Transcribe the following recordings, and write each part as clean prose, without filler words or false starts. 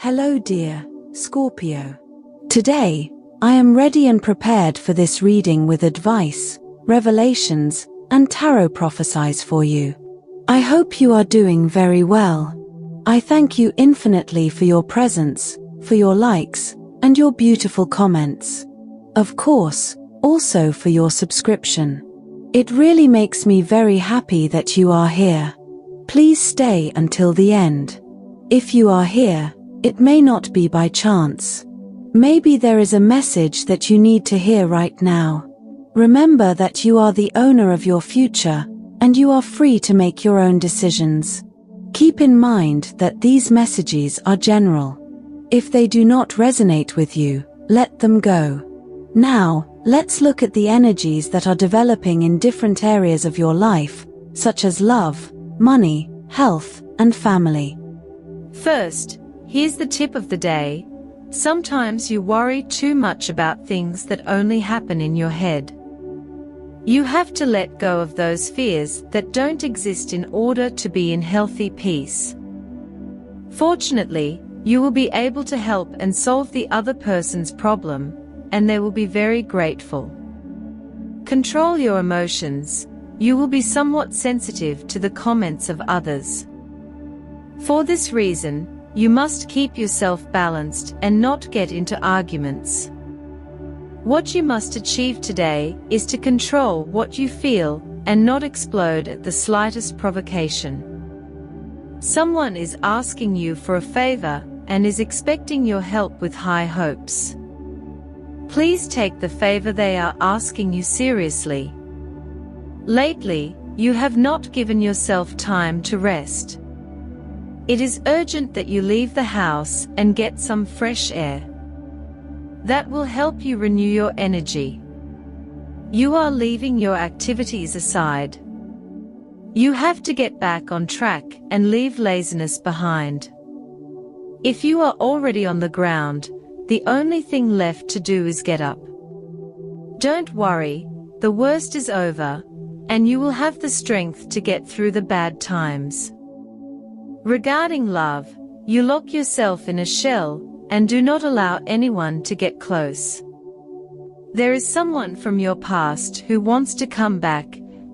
Hello dear Scorpio. Today, I am ready and prepared for this reading with advice, revelations, and tarot prophecies for you. I hope you are doing very well. I thank you infinitely for your presence, for your likes, and your beautiful comments. Of course, also for your subscription. It really makes me very happy that you are here. Please stay until the end. If you are here, it may not be by chance. Maybe there is a message that you need to hear right now. Remember that you are the owner of your future, and you are free to make your own decisions. Keep in mind that these messages are general. If they do not resonate with you, let them go. Now, let's look at the energies that are developing in different areas of your life, such as love, money, health, and family. First, here's the tip of the day. Sometimes you worry too much about things that only happen in your head. You have to let go of those fears that don't exist in order to be in healthy peace. Fortunately, you will be able to help and solve the other person's problem, and they will be very grateful. Control your emotions. You will be somewhat sensitive to the comments of others. For this reason, you must keep yourself balanced and not get into arguments. What you must achieve today is to control what you feel and not explode at the slightest provocation. Someone is asking you for a favor and is expecting your help with high hopes. Please take the favor they are asking you seriously. Lately, you have not given yourself time to rest. It is urgent that you leave the house and get some fresh air. That will help you renew your energy. You are leaving your activities aside. You have to get back on track and leave laziness behind. If you are already on the ground, the only thing left to do is get up. Don't worry, the worst is over, and you will have the strength to get through the bad times. Regarding love, you lock yourself in a shell and do not allow anyone to get close. There is someone from your past who wants to come back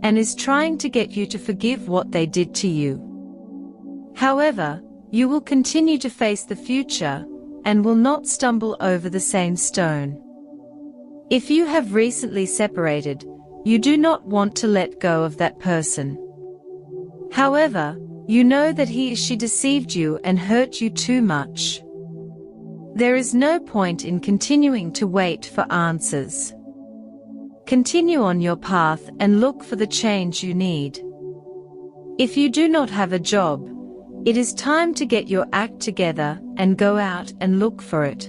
and is trying to get you to forgive what they did to you. However, you will continue to face the future and will not stumble over the same stone. If you have recently separated, you do not want to let go of that person. However, you know that he or she deceived you and hurt you too much. There is no point in continuing to wait for answers. Continue on your path and look for the change you need. If you do not have a job, it is time to get your act together and go out and look for it.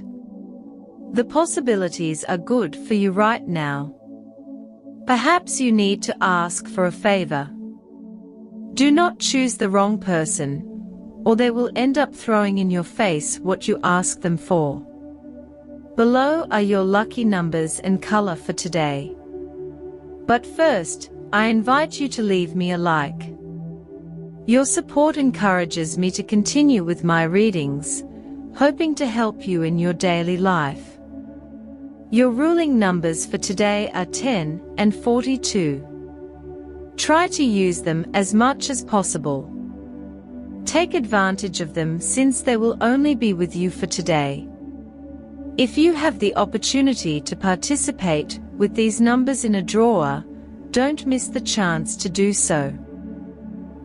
The possibilities are good for you right now. Perhaps you need to ask for a favor. Do not choose the wrong person, or they will end up throwing in your face what you ask them for. Below are your lucky numbers and color for today. But first, I invite you to leave me a like. Your support encourages me to continue with my readings, hoping to help you in your daily life. Your ruling numbers for today are 10 and 42. Try to use them as much as possible. Take advantage of them since they will only be with you for today. If you have the opportunity to participate with these numbers in a draw, don't miss the chance to do so.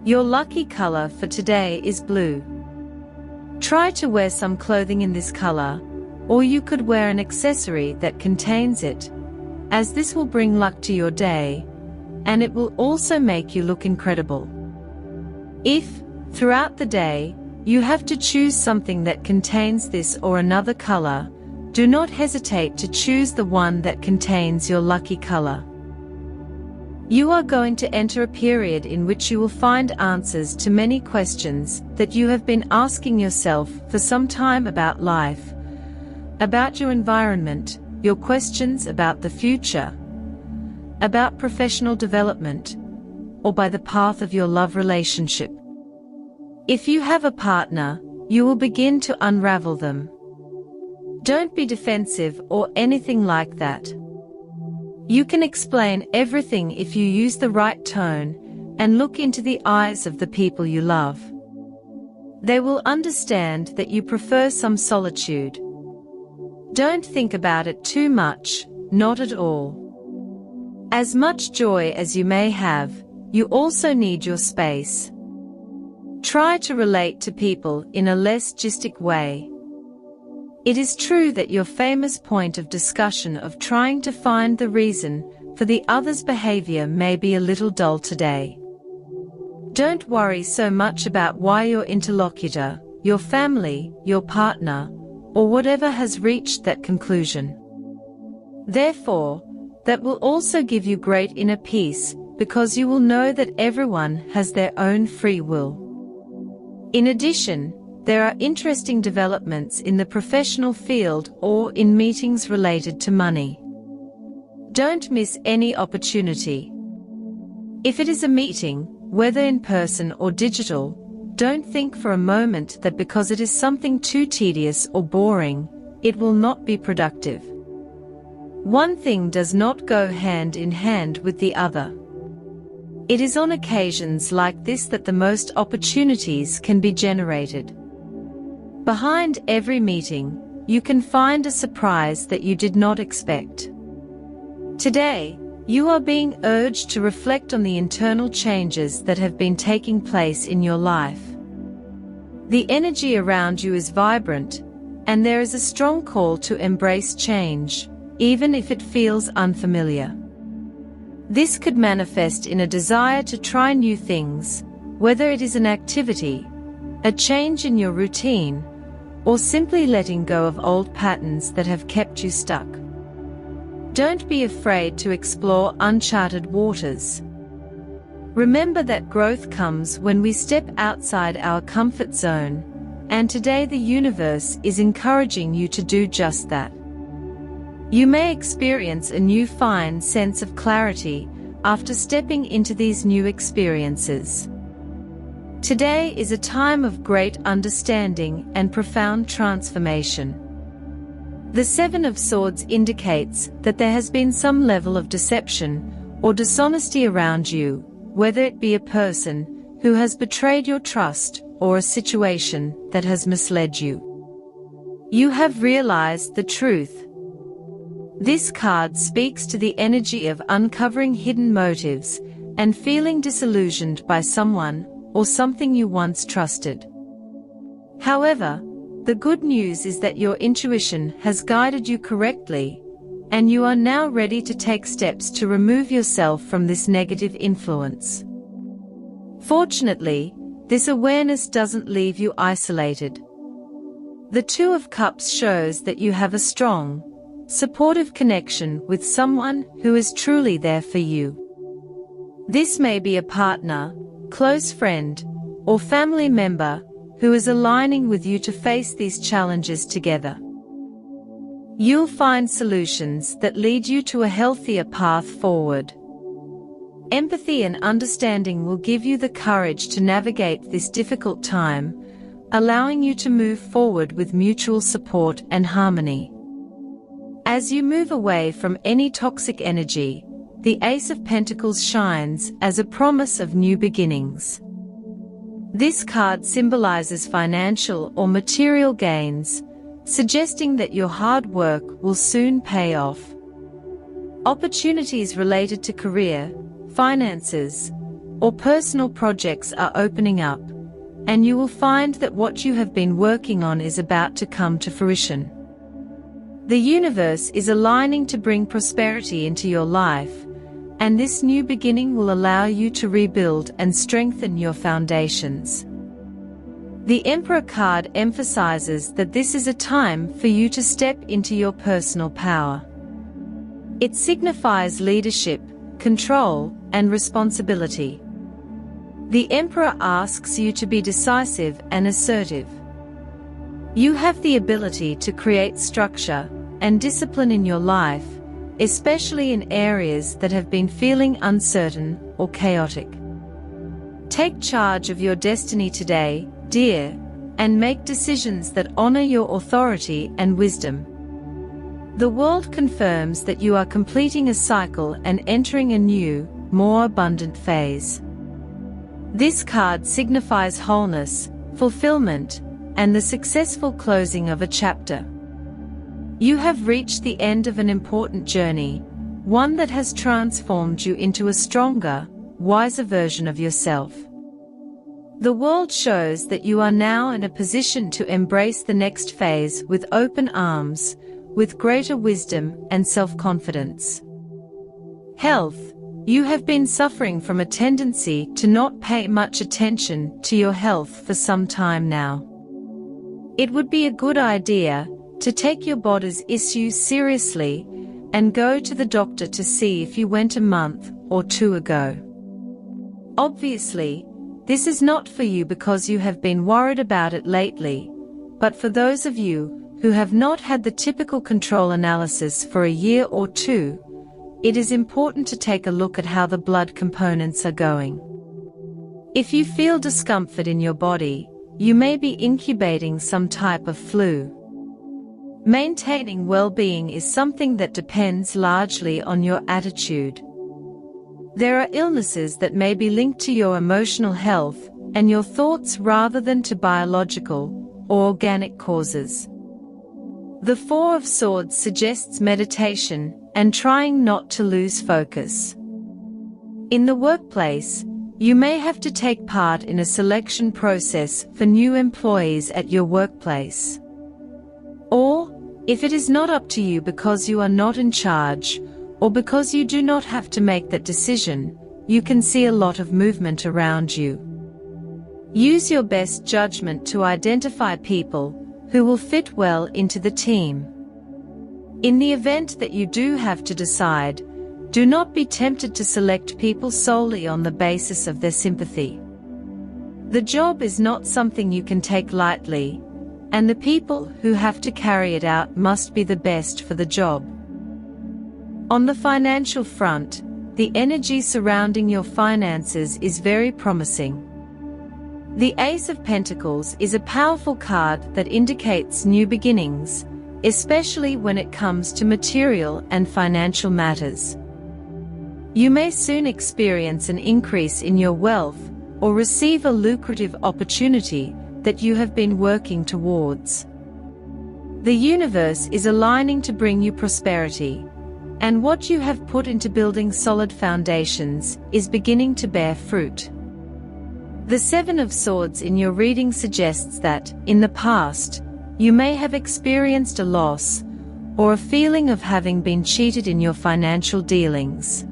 Your lucky color for today is blue. Try to wear some clothing in this color, or you could wear an accessory that contains it, as this will bring luck to your day, and it will also make you look incredible. If, throughout the day, you have to choose something that contains this or another color, do not hesitate to choose the one that contains your lucky color. You are going to enter a period in which you will find answers to many questions that you have been asking yourself for some time about life, about your environment, your questions about the future, about professional development, or by the path of your love relationship. If you have a partner, you will begin to unravel them. Don't be defensive or anything like that. You can explain everything if you use the right tone and look into the eyes of the people you love. They will understand that you prefer some solitude. Don't think about it too much, not at all. As much joy as you may have, you also need your space. Try to relate to people in a less gistic way. It is true that your famous point of discussion of trying to find the reason for the other's behavior may be a little dull today. Don't worry so much about why your interlocutor, your family, your partner, or whatever has reached that conclusion. Therefore, that will also give you great inner peace, because you will know that everyone has their own free will. In addition, there are interesting developments in the professional field or in meetings related to money. Don't miss any opportunity. If it is a meeting, whether in person or digital, don't think for a moment that because it is something too tedious or boring, it will not be productive. One thing does not go hand in hand with the other. It is on occasions like this that the most opportunities can be generated. Behind every meeting, you can find a surprise that you did not expect. Today, you are being urged to reflect on the internal changes that have been taking place in your life. The energy around you is vibrant, and there is a strong call to embrace change, even if it feels unfamiliar. This could manifest in a desire to try new things, whether it is an activity, a change in your routine, or simply letting go of old patterns that have kept you stuck. Don't be afraid to explore uncharted waters. Remember that growth comes when we step outside our comfort zone, and today the universe is encouraging you to do just that. You may experience a new fine sense of clarity after stepping into these new experiences. Today is a time of great understanding and profound transformation. The Seven of Swords indicates that there has been some level of deception or dishonesty around you, whether it be a person who has betrayed your trust or a situation that has misled you. You have realized the truth. This card speaks to the energy of uncovering hidden motives and feeling disillusioned by someone or something you once trusted. However, the good news is that your intuition has guided you correctly, and you are now ready to take steps to remove yourself from this negative influence. Fortunately, this awareness doesn't leave you isolated. The Two of Cups shows that you have a strong, supportive connection with someone who is truly there for you. This may be a partner, close friend, or family member who is aligning with you to face these challenges together. You'll find solutions that lead you to a healthier path forward. Empathy and understanding will give you the courage to navigate this difficult time, allowing you to move forward with mutual support and harmony. As you move away from any toxic energy, the Ace of Pentacles shines as a promise of new beginnings. This card symbolizes financial or material gains, suggesting that your hard work will soon pay off. Opportunities related to career, finances, or personal projects are opening up, and you will find that what you have been working on is about to come to fruition. The universe is aligning to bring prosperity into your life, and this new beginning will allow you to rebuild and strengthen your foundations. The Emperor card emphasizes that this is a time for you to step into your personal power. It signifies leadership, control, and responsibility. The Emperor asks you to be decisive and assertive. You have the ability to create structure and discipline in your life, especially in areas that have been feeling uncertain or chaotic. Take charge of your destiny today, dear, and make decisions that honor your authority and wisdom. The world confirms that you are completing a cycle and entering a new, more abundant phase. This card signifies wholeness, fulfillment, and the successful closing of a chapter. You have reached the end of an important journey, one that has transformed you into a stronger, wiser version of yourself. The world shows that you are now in a position to embrace the next phase with open arms, with greater wisdom and self-confidence. Health. You have been suffering from a tendency to not pay much attention to your health for some time now. It would be a good idea to take your body's issues seriously and go to the doctor to see if you went a month or two ago. Obviously, this is not for you because you have been worried about it lately, but for those of you who have not had the typical control analysis for a year or two, it is important to take a look at how the blood components are going. If you feel discomfort in your body, you may be incubating some type of flu. Maintaining well-being is something that depends largely on your attitude. There are illnesses that may be linked to your emotional health and your thoughts rather than to biological or organic causes. The Four of Swords suggests meditation and trying not to lose focus. In the workplace, you may have to take part in a selection process for new employees at your workplace. Or, if it is not up to you because you are not in charge, or because you do not have to make that decision, you can see a lot of movement around you. Use your best judgment to identify people who will fit well into the team. In the event that you do have to decide, do not be tempted to select people solely on the basis of their sympathy. The job is not something you can take lightly, and the people who have to carry it out must be the best for the job. On the financial front, the energy surrounding your finances is very promising. The Ace of Pentacles is a powerful card that indicates new beginnings, especially when it comes to material and financial matters. You may soon experience an increase in your wealth or receive a lucrative opportunity that you have been working towards. The universe is aligning to bring you prosperity, and what you have put into building solid foundations is beginning to bear fruit. The Seven of Swords in your reading suggests that, in the past, you may have experienced a loss or a feeling of having been cheated in your financial dealings.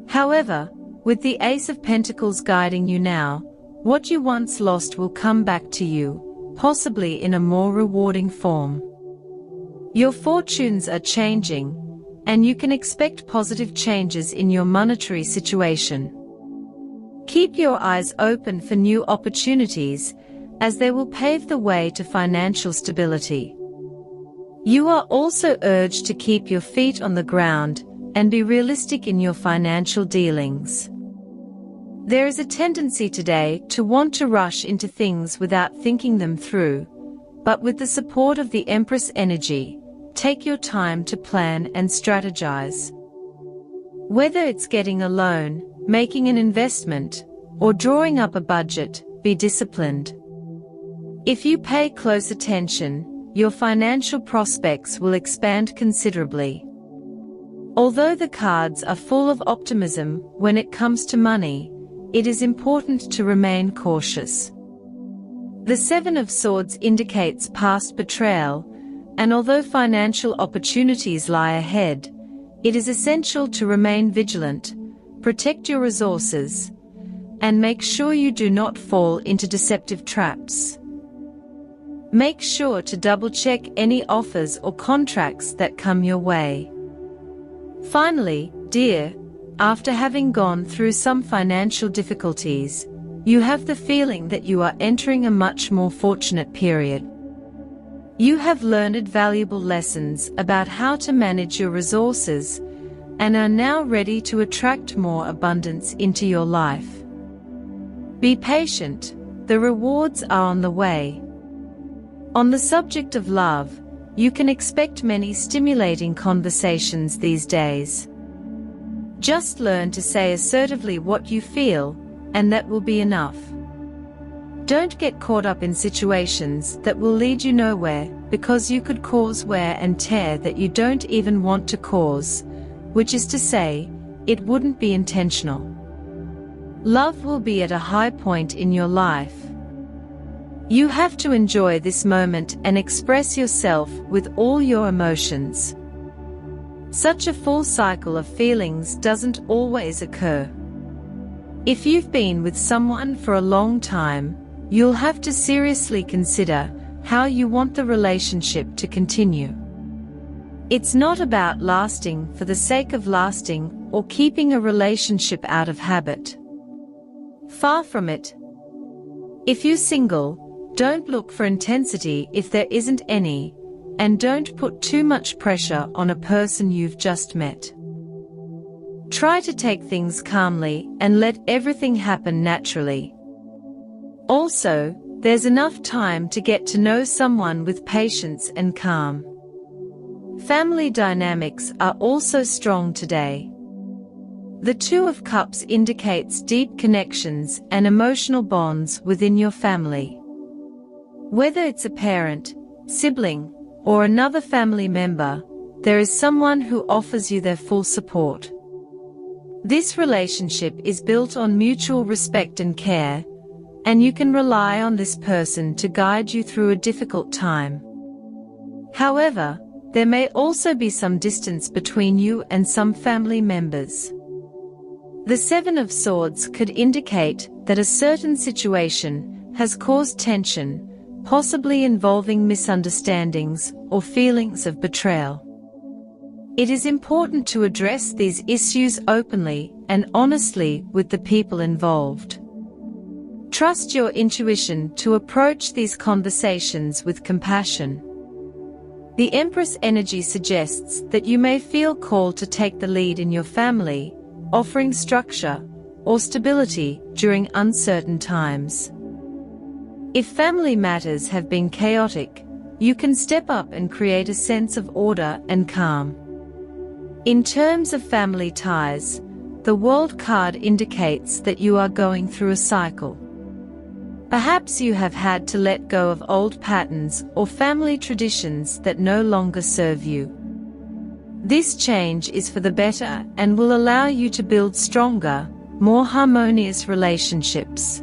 However, with the Ace of Pentacles guiding you now, what you once lost will come back to you, possibly in a more rewarding form. Your fortunes are changing, and you can expect positive changes in your monetary situation. Keep your eyes open for new opportunities, as they will pave the way to financial stability. You are also urged to keep your feet on the ground and be realistic in your financial dealings. There is a tendency today to want to rush into things without thinking them through, but with the support of the Empress energy, take your time to plan and strategize. Whether it's getting a loan, making an investment, or drawing up a budget, be disciplined. If you pay close attention, your financial prospects will expand considerably. Although the cards are full of optimism when it comes to money, it is important to remain cautious. The Seven of Swords indicates past betrayal, and although financial opportunities lie ahead, it is essential to remain vigilant, protect your resources, and make sure you do not fall into deceptive traps. Make sure to double-check any offers or contracts that come your way. Finally, dear, after having gone through some financial difficulties, you have the feeling that you are entering a much more fortunate period. You have learned valuable lessons about how to manage your resources and are now ready to attract more abundance into your life. Be patient, The rewards are on the way. On the subject of love, you can expect many stimulating conversations these days. Just learn to say assertively what you feel, and that will be enough. Don't get caught up in situations that will lead you nowhere, because you could cause wear and tear that you don't even want to cause, which is to say, it wouldn't be intentional. Love will be at a high point in your life. You have to enjoy this moment and express yourself with all your emotions. Such a full cycle of feelings doesn't always occur. If you've been with someone for a long time, you'll have to seriously consider how you want the relationship to continue. It's not about lasting for the sake of lasting or keeping a relationship out of habit. Far from it. If you're single, don't look for intensity if there isn't any, and don't put too much pressure on a person you've just met. Try to take things calmly and let everything happen naturally. Also, there's enough time to get to know someone with patience and calm. Family dynamics are also strong today. The Two of Cups indicates deep connections and emotional bonds within your family. Whether it's a parent, sibling, or another family member, there is someone who offers you their full support. This relationship is built on mutual respect and care, and you can rely on this person to guide you through a difficult time. However, there may also be some distance between you and some family members. The Seven of Swords could indicate that a certain situation has caused tension, possibly involving misunderstandings or feelings of betrayal. It is important to address these issues openly and honestly with the people involved. Trust your intuition to approach these conversations with compassion. The Empress energy suggests that you may feel called to take the lead in your family, offering structure or stability during uncertain times. If family matters have been chaotic, you can step up and create a sense of order and calm. In terms of family ties, the World card indicates that you are going through a cycle. Perhaps you have had to let go of old patterns or family traditions that no longer serve you. This change is for the better and will allow you to build stronger, more harmonious relationships.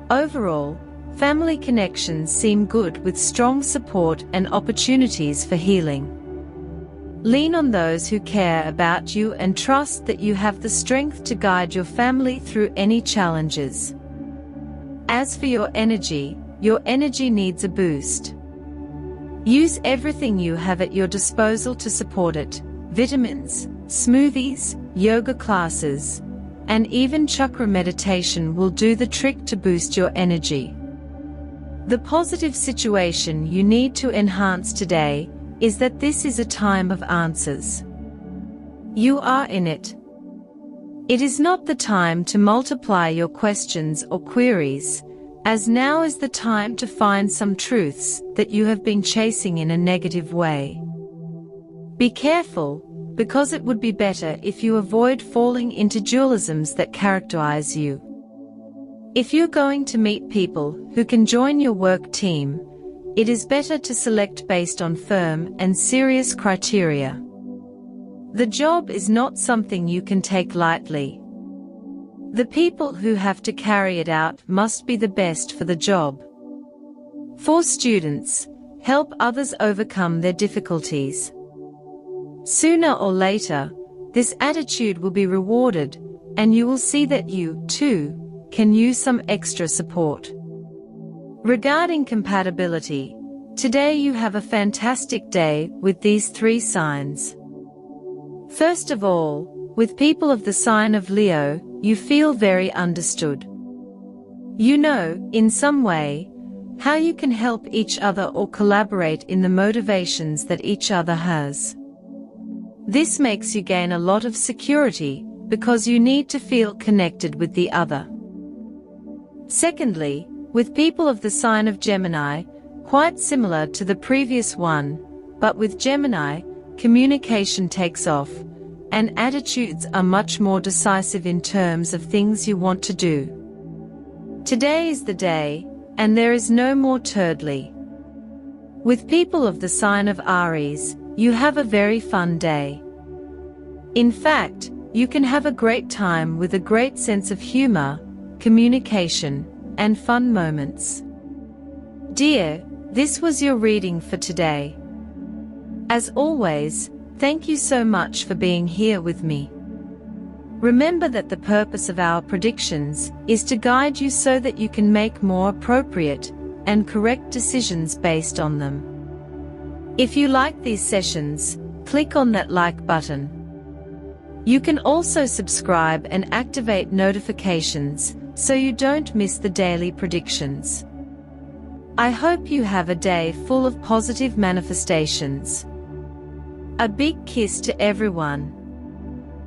Overall, family connections seem good with strong support and opportunities for healing. Lean on those who care about you and trust that you have the strength to guide your family through any challenges. As for your energy needs a boost. Use everything you have at your disposal to support it: vitamins, smoothies, yoga classes, and even chakra meditation will do the trick to boost your energy. The positive situation you need to enhance today is that this is a time of answers. You are in it. It is not the time to multiply your questions or queries, as now is the time to find some truths that you have been chasing in a negative way. Be careful, because it would be better if you avoid falling into dualisms that characterize you. If you're going to meet people who can join your work team, it is better to select based on firm and serious criteria. The job is not something you can take lightly. The people who have to carry it out must be the best for the job. For students, help others overcome their difficulties. Sooner or later, this attitude will be rewarded, and you will see that you, too, can use some extra support. Regarding compatibility, today you have a fantastic day with these three signs. First of all, with people of the sign of Leo, you feel very understood. You know, in some way, how you can help each other or collaborate in the motivations that each other has. This makes you gain a lot of security, because you need to feel connected with the other. Secondly, With people of the sign of Gemini, quite similar to the previous one, but with Gemini, communication takes off, and attitudes are much more decisive in terms of things you want to do. Today is the day, and there is no more turdly. With people of the sign of Aries, you have a very fun day. In fact, you can have a great time with a great sense of humor, communication, and fun moments. Dear, this was your reading for today. As always, thank you so much for being here with me. Remember that the purpose of our predictions is to guide you so that you can make more appropriate and correct decisions based on them. If you like these sessions, click on that like button. You can also subscribe and activate notifications so you don't miss the daily predictions. I hope you have a day full of positive manifestations. A big kiss to everyone.